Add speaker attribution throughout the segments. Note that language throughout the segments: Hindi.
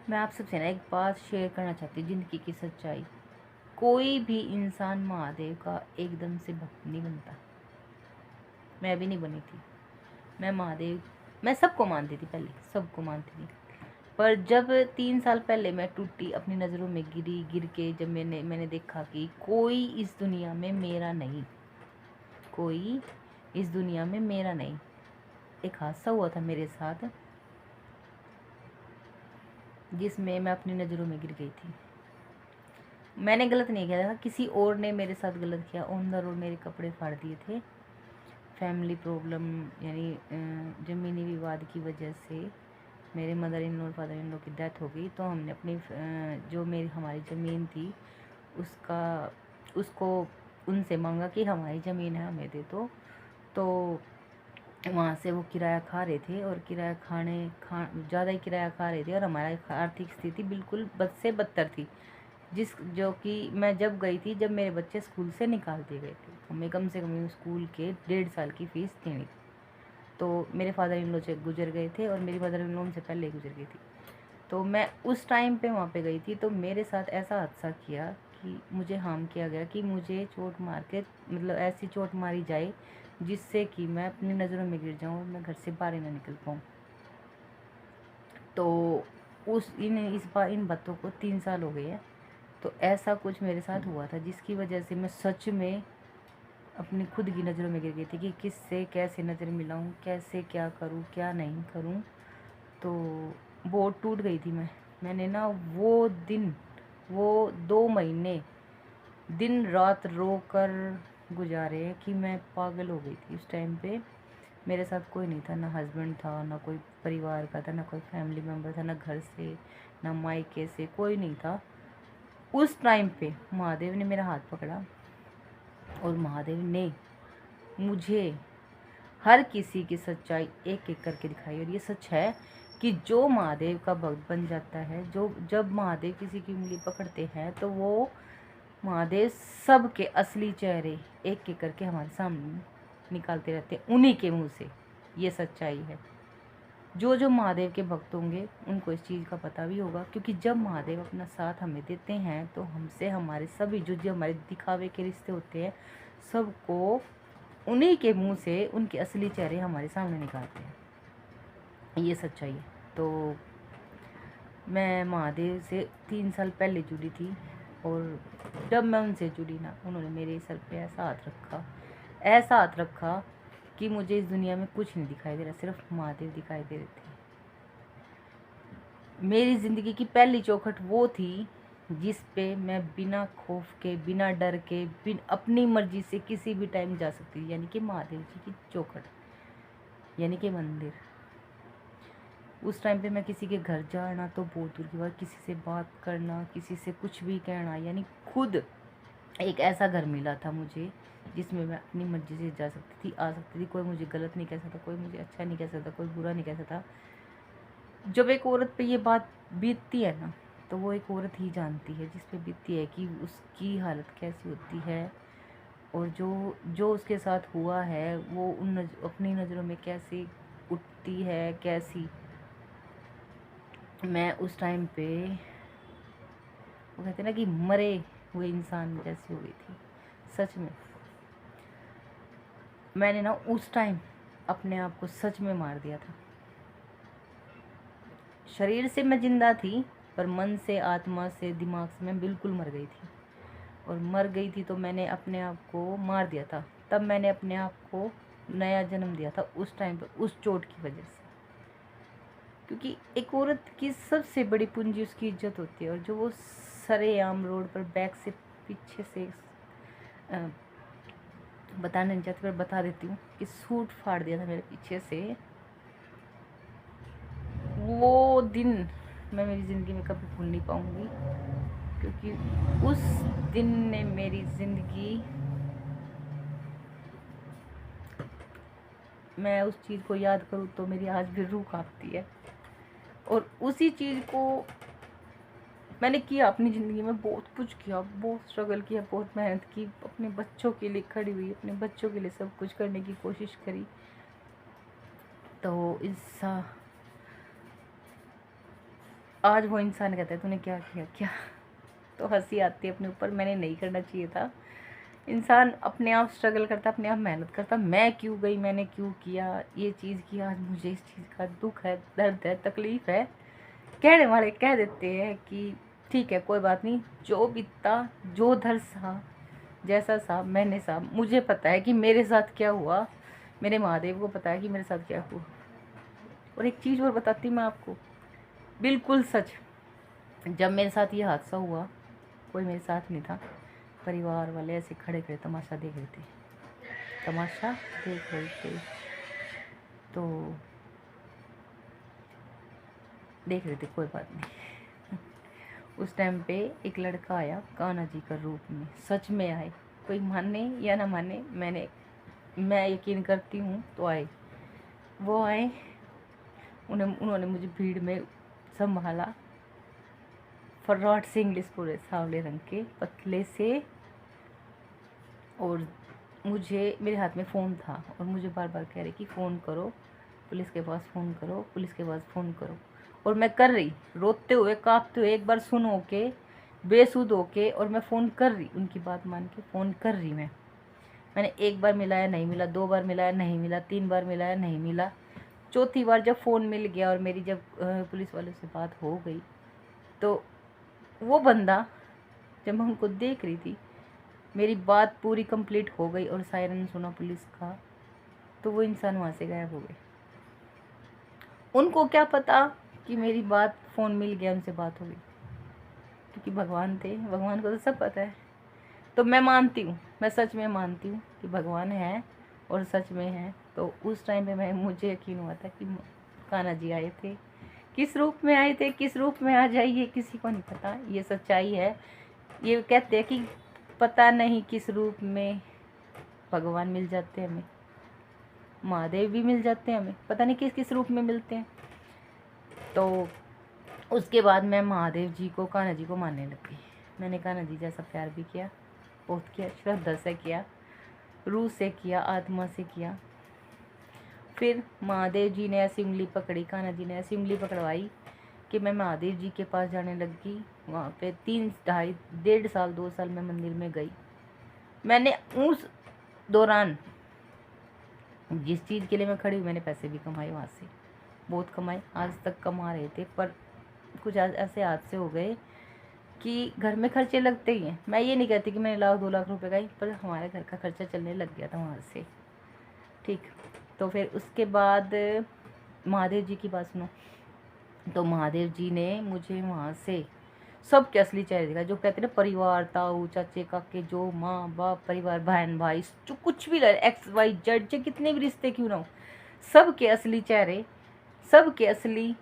Speaker 1: मैं आप सबसे ना एक बात शेयर करना चाहती हूँ, ज़िंदगी की सच्चाई। कोई भी इंसान महादेव का एकदम से भक्त नहीं बनता। मैं भी नहीं बनी थी। मैं सबको मानती थी, पहले सबको मानती थी। पर जब 3 साल पहले मैं टूटी, अपनी नज़रों में गिरी, गिर के जब मैंने देखा कि कोई इस दुनिया में मेरा नहीं, कोई इस दुनिया में मेरा नहीं। एक हादसा हुआ था मेरे साथ जिसमें मैं अपनी नज़रों में गिर गई थी। मैंने गलत नहीं किया था, किसी और ने मेरे साथ गलत किया। ऑन द रोड मेरे कपड़े फाड़ दिए थे। फैमिली प्रॉब्लम, यानी ज़मीनी विवाद की वजह से मेरे मदर इन लॉ और फादर इन लॉ की डेथ हो गई। तो हमने अपनी जो मेरी हमारी ज़मीन थी उसका उसको उनसे मांगा कि हमारी ज़मीन है, हमें दे दो। तो वहाँ से वो किराया खा रहे थे, और किराया ज़्यादा ही किराया खा रहे थे, और हमारी आर्थिक स्थिति बिल्कुल बद से बदतर थी। जो कि मैं जब गई थी, जब मेरे बच्चे स्कूल से निकाल दिए गए थे, हमें कम से कम स्कूल के 1.5 साल की फ़ीस देनी थी। तो मेरे फादर इन लॉ से गुजर गए थे, और मेरी मदर इन लॉ से पहले गुजर गई थी। तो मैं उस टाइम पे वहाँ पे गई थी। तो मेरे साथ ऐसा हादसा किया कि मुझे हार्म किया गया, कि मुझे चोट मार के, मतलब ऐसी चोट मारी जाए जिससे कि मैं अपनी नज़रों में गिर जाऊँ और मैं घर से बाहर ना निकल पाऊँ। तो इन बातों को 3 साल हो गए हैं। तो ऐसा कुछ मेरे साथ हुआ था, जिसकी वजह से मैं सच में अपनी खुद की नज़रों में गिर गई थी कि किससे कैसे नज़र मिलाऊं, कैसे क्या करूं, क्या नहीं करूं। तो बहुत टूट गई थी मैंने ना वो 2 महीने दिन रात रो कर गुजारे कि मैं पागल हो गई थी। उस टाइम पे मेरे साथ कोई नहीं था, ना हस्बैंड था, ना कोई परिवार का था, ना कोई फैमिली मेम्बर था, ना घर से, ना मायके से, कोई नहीं था। उस टाइम पे महादेव ने मेरा हाथ पकड़ा, और महादेव ने मुझे हर किसी की सच्चाई एक एक करके दिखाई। और ये सच है कि जो महादेव का भक्त बन जाता है, जो जब महादेव किसी की उंगली पकड़ते हैं, तो वो महादेव सबके असली चेहरे एक एक करके हमारे सामने निकालते रहते हैं, उन्हीं के मुंह से। ये सच्चाई है। जो महादेव के भक्त होंगे उनको इस चीज़ का पता भी होगा, क्योंकि जब महादेव अपना साथ हमें देते हैं, तो हमसे हमारे सभी जो हमारे दिखावे के रिश्ते होते हैं, सबको उन्हीं के मुंह से उनके असली चेहरे हमारे सामने निकालते हैं। ये सच्चाई है। तो मैं महादेव से 3 साल पहले जुड़ी थी, और जब मैं उनसे जुड़ी ना, उन्होंने मेरे सर पे ऐसा हाथ रखा कि मुझे इस दुनिया में कुछ नहीं दिखाई दे रहा, सिर्फ महादेव दिखाई दे रहे थे। मेरी ज़िंदगी की पहली चौखट वो थी जिस पे मैं बिना खौफ के, बिना डर के, अपनी मर्जी से किसी भी टाइम जा सकती थी, यानी कि महादेव जी की चौखट, यानी कि मंदिर। उस टाइम पे मैं किसी के घर जाना तो बहुत दूर की बात, किसी से बात करना, किसी से कुछ भी कहना, यानी खुद एक ऐसा घर मिला था मुझे जिसमें मैं अपनी मर्जी से जा सकती थी, आ सकती थी। कोई मुझे गलत नहीं कह सकता, कोई मुझे अच्छा नहीं कह सकता, कोई बुरा नहीं कह सकता। जब एक औरत पे ये बात बीतती है ना, तो वो एक औरत ही जानती है जिस पे बीतती है, कि उसकी हालत कैसी होती है, और जो जो उसके साथ हुआ है वो अपनी नज़रों में कैसे उठती है, कैसी। मैं उस टाइम पे, वो कहते हैं ना कि मरे हुए इंसान जैसी हो गई थी। सच में मैंने ना उस टाइम अपने आप को सच में मार दिया था। शरीर से मैं जिंदा थी, पर मन से, आत्मा से, दिमाग से मैं बिल्कुल मर गई थी। और मर गई थी तो मैंने अपने आप को मार दिया था। तब मैंने अपने आप को नया जन्म दिया था, उस टाइम पर, उस चोट की वजह से। क्योंकि एक औरत की सबसे बड़ी पूंजी उसकी इज्जत होती है, और जो वो सरेआम रोड पर बैक से, पीछे से, बताना नहीं चाहती पर बता देती हूँ, कि सूट फाड़ दिया था मेरे पीछे से। वो दिन मैं मेरी ज़िंदगी में कभी भूल नहीं पाऊँगी, क्योंकि उस दिन ने मेरी ज़िंदगी, मैं उस चीज़ को याद करूँ तो मेरी आज भी रूह कांपती है। और उसी चीज़ को मैंने किया अपनी ज़िंदगी में, बहुत कुछ किया, बहुत स्ट्रगल किया, बहुत मेहनत की, अपने बच्चों के लिए खड़ी हुई, अपने बच्चों के लिए सब कुछ करने की कोशिश करी। तो आज वो इंसान कहता है तूने क्या किया क्या। तो हंसी आती है अपने ऊपर, मैंने नहीं करना चाहिए था। इंसान अपने आप स्ट्रगल करता, अपने आप मेहनत करता, मैं क्यों गई, मैंने क्यों किया ये चीज़ किया, आज मुझे इस चीज़ का दुख है, दर्द है, तकलीफ़ है। कहने वाले कह देते हैं कि ठीक है कोई बात नहीं, जो बीता जो दर्द सहा, जैसा सा मैंने सा, मुझे पता है कि मेरे साथ क्या हुआ, मेरे महादेव को पता है कि मेरे साथ क्या हुआ। और एक चीज़ और बताती हूँ मैं आपको, बिल्कुल सच, जब मेरे साथ ये हादसा हुआ कोई मेरे साथ नहीं था, परिवार वाले ऐसे खड़े खड़े तमाशा देख रहे थे, तमाशा देख रहे थे, तो देख रहे थे, कोई बात नहीं। उस टाइम पे एक लड़का आया कान्हा जी का रूप में, सच में आए, कोई माने या ना माने, मैं यकीन करती हूँ तो आए। वो आए, उन्होंने मुझे भीड़ में संभाला, फर्राट से इंग्लिश पूरे सांवले रंग के पतले से, और मुझे मेरे हाथ में फ़ोन था और मुझे बार बार कह रहे कि फ़ोन करो पुलिस के पास, फ़ोन करो पुलिस के पास, फ़ोन करो। और मैं कर रही, रोते हुए काँपते हुए, एक बार सुन हो के बेसुध हो के, और मैं फ़ोन कर रही, उनकी बात मान के फ़ोन कर रही। मैंने एक बार मिलाया नहीं मिला, 2 बार मिलाया नहीं मिला, 3 बार मिलाया नहीं मिला, चौथी बार जब फ़ोन मिल गया और मेरी जब पुलिस वालों से बात हो गई, तो वो बंदा, जब मैं उनको देख रही थी, मेरी बात पूरी कंप्लीट हो गई और सायरन सुना पुलिस का, तो वो इंसान वहाँ से गायब हो गए। उनको क्या पता कि मेरी बात, फ़ोन मिल गया, उनसे बात हो गई, क्योंकि भगवान थे, भगवान को तो सब पता है। तो मैं मानती हूँ, मैं सच में मानती हूँ कि भगवान है और सच में है। तो उस टाइम पे मुझे यकीन हुआ था कि कान्हा जी आए थे, किस रूप में आए थे, किस रूप में आ जाइए किसी को नहीं पता, ये सच्चाई है। ये कहते हैं कि पता नहीं किस रूप में भगवान मिल जाते हैं हमें, महादेव भी मिल जाते हैं हमें, पता नहीं किस किस रूप में मिलते हैं। तो उसके बाद मैं महादेव जी को, कान्हा जी को मानने लगी। मैंने कान्हा जी जैसा प्यार भी किया, बहुत किया, श्रद्धा से किया, रूह से किया, आत्मा से किया। फिर महादेव जी ने ऐसी उंगली पकड़ी, कान्हा जी ने ऐसी उंगली पकड़वाई कि मैं महादेव जी के पास जाने लगी। वहाँ पे 3-2.5 साल 2 साल मैं मंदिर में गई। मैंने उस दौरान जिस चीज़ के लिए मैं खड़ी हुई, मैंने पैसे भी कमाए वहाँ से, बहुत कमाए, आज तक कमा रहे थे। पर कुछ ऐसे हादसे हो गए कि घर में खर्चे लगते ही हैं। मैं ये नहीं कहती कि मैंने 1-2 लाख रुपए का, पर हमारे घर का खर्चा चलने लग गया था वहाँ से, ठीक। तो फिर उसके बाद महादेव जी की बात सुनो, तो महादेव जी ने मुझे वहाँ से सबके असली चेहरे दिखा, जो कहते हैं ना, परिवार, ताऊ चाचे काके, जो माँ बाप, परिवार, बहन भाई, जो कुछ भी XYZ, जो कितने भी रिश्ते क्यों ना हो, सबके असली चेहरे, सबके असली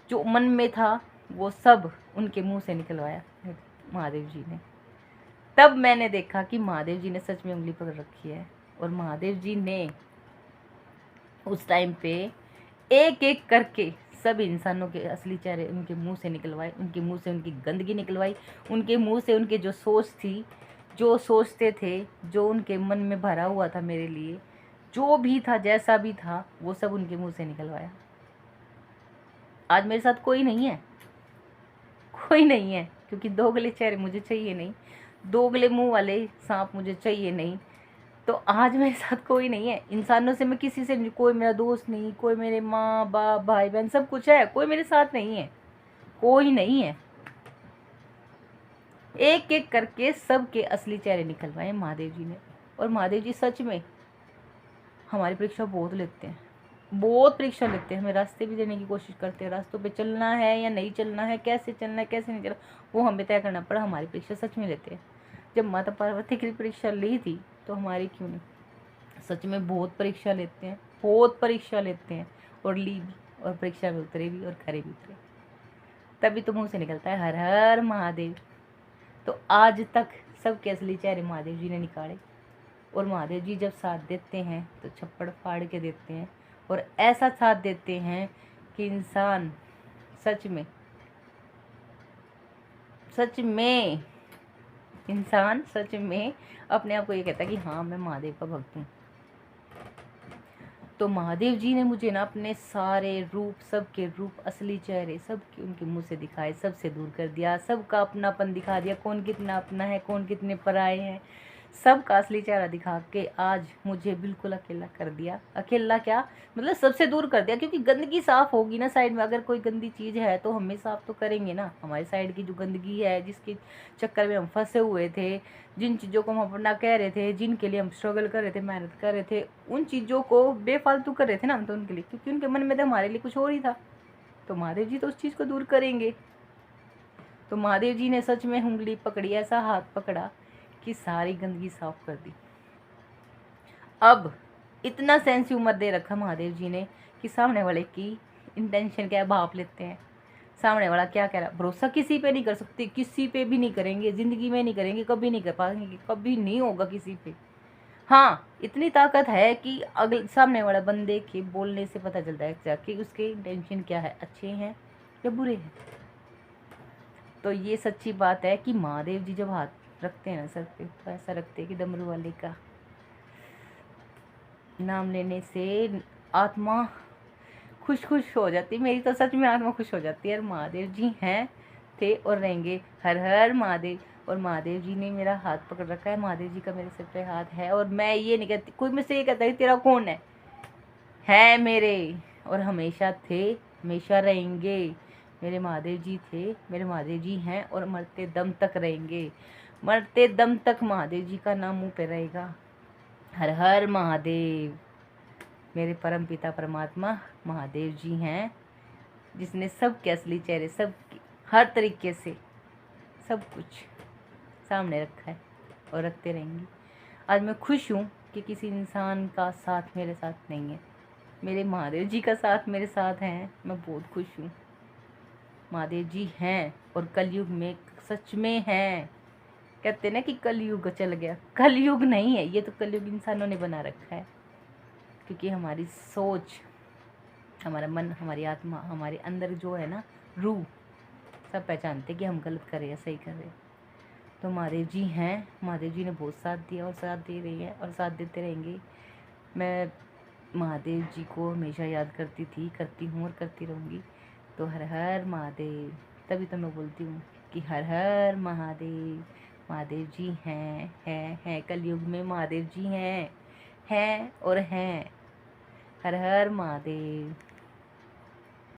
Speaker 1: जो मन में था, वो सब उनके मुंह से निकलवाया महादेव जी ने। तब मैंने देखा कि महादेव जी ने सच में उंगली पकड़ रखी है। और महादेव जी ने उस टाइम पे एक एक करके सब इंसानों के असली चेहरे उनके मुंह से निकलवाए, उनके मुंह से उनकी गंदगी निकलवाई, उनके मुंह से उनके जो सोच थी, जो सोचते थे, जो उनके मन में भरा हुआ था मेरे लिए, जो भी था, जैसा भी था, वो सब उनके मुंह से निकलवाया। आज मेरे साथ कोई नहीं है, कोई नहीं है, क्योंकि दोगले चेहरे मुझे चाहिए नहीं, दोगले मुंह वाले सांप मुझे चाहिए नहीं। तो आज मेरे साथ कोई नहीं है। इंसानों से मैं किसी से, कोई मेरा दोस्त नहीं, कोई मेरे माँ बाप भाई बहन सब कुछ है, कोई मेरे साथ नहीं है, कोई नहीं है। एक एक करके सबके असली चेहरे निकलवाए महादेव जी ने। और महादेव जी सच में हमारी परीक्षा बहुत लेते हैं, बहुत परीक्षा लेते हैं, हमें रास्ते भी देने की कोशिश करते हैं, रास्तों पे चलना है या नहीं चलना है, कैसे चलना है कैसे नहीं चलना, वो हमें तय करना पड़ा। हमारी परीक्षा सच में लेते हैं। जब माता पार्वती की परीक्षा ली थी तो हमारी क्यों नहीं, सच में बहुत परीक्षा लेते हैं, बहुत परीक्षा लेते हैं, और ली भी, और परीक्षा में उतरे भी, और खरे भी उतरे। तभी तो मुँह से निकलता है हर हर महादेव। तो आज तक सबके असली चेहरे महादेव जी ने निकाले। और महादेव जी जब साथ देते हैं तो छप्पड़ फाड़ के देते हैं, और ऐसा साथ देते हैं कि इंसान सच में अपने आप को ये कहता है कि हाँ मैं महादेव का भक्त हूँ। तो महादेव जी ने मुझे ना अपने सारे रूप, सबके रूप, असली चेहरे सबके उनके मुंह से दिखाए, सबसे दूर कर दिया, सबका अपनापन दिखा दिया, कौन कितना अपना है, कौन कितने पराए हैं, सबका असली चेहरा दिखा के आज मुझे बिल्कुल अकेला कर दिया। अकेला क्या, मतलब सबसे दूर कर दिया, क्योंकि गंदगी साफ होगी ना साइड में। अगर कोई गंदी चीज़ है तो हमें साफ तो करेंगे ना। हमारी साइड की जो गंदगी है, जिसके चक्कर में हम फंसे हुए थे, जिन चीज़ों को हम अपना कह रहे थे, जिनके लिए हम स्ट्रगल कर रहे थे, मेहनत कर रहे थे, उन चीज़ों को बेफालतू कर रहे थे ना हम तो उनके लिए, क्योंकि उनके मन में तो हमारे लिए कुछ और ही था। तो महादेव जी तो उस चीज़ को दूर करेंगे। तो महादेव जी ने सच में उंगली पकड़ी, ऐसा हाथ पकड़ा कि सारी गंदगी साफ कर दी। अब इतना सेंस ह्यूमर दे रखा महादेव जी ने कि सामने वाले की इंटेंशन क्या है भाप लेते हैं। सामने वाला क्या कह रहा है, भरोसा किसी पे नहीं कर सकते, किसी पे भी नहीं करेंगे, ज़िंदगी में नहीं करेंगे, कभी नहीं कर पाएंगे, कभी नहीं होगा किसी पे। हाँ, इतनी ताकत है कि अगले सामने वाला बंदे के बोलने से पता चलता है कि उसके इंटेंशन क्या है, अच्छे हैं या बुरे हैं। तो ये सच्ची बात है कि महादेव जी जब हाथ रखते हैं ना सर पे, तो ऐसा रखते हैं कि डमरू वाले का नाम लेने से आत्मा खुश खुश हो जाती है। मेरी तो सच में आत्मा खुश हो जाती है। और महादेव जी हैं, थे और रहेंगे। हर हर महादेव। और महादेव जी ने मेरा हाथ पकड़ रखा है, महादेव जी का मेरे सिर पे हाथ है। और मैं ये नहीं कहती, कोई मुझसे ये कहता है कि तेरा कौन है मेरे, और हमेशा थे, हमेशा रहेंगे। मेरे महादेव जी थे, मेरे महादेव जी हैं, और मरते दम तक रहेंगे। मरते दम तक महादेव जी का नाम मुंह पे रहेगा। हर हर महादेव। मेरे परम पिता परमात्मा महादेव जी हैं, जिसने सबके असली चेहरे, सब हर तरीके से सब कुछ सामने रखा है और रखते रहेंगे। आज मैं खुश हूँ कि किसी इंसान का साथ मेरे साथ नहीं है, मेरे महादेव जी का साथ मेरे साथ है। मैं बहुत खुश हूँ। महादेव जी हैं और कलयुग में सच में हैं। कहते ना कि कलयुग चल गया, कलयुग नहीं है ये, तो कलयुग इंसानों ने बना रखा है। क्योंकि हमारी सोच, हमारा मन, हमारी आत्मा, हमारे अंदर जो है ना रूह, सब पहचानते कि हम गलत कर रहे हैं, सही कर रहे हैं। तो महादेव जी हैं, महादेव जी ने बहुत साथ दिया और साथ दे रही है और साथ देते रहेंगे। मैं महादेव जी को हमेशा याद करती थी, करती हूँ और करती रहूँगी। तो हर हर महादेव। तभी तो मैं बोलती हूँ कि हर हर महादेव। महादेव जी हैं कलयुग में महादेव जी हैं और हैं। हर हर महादेव।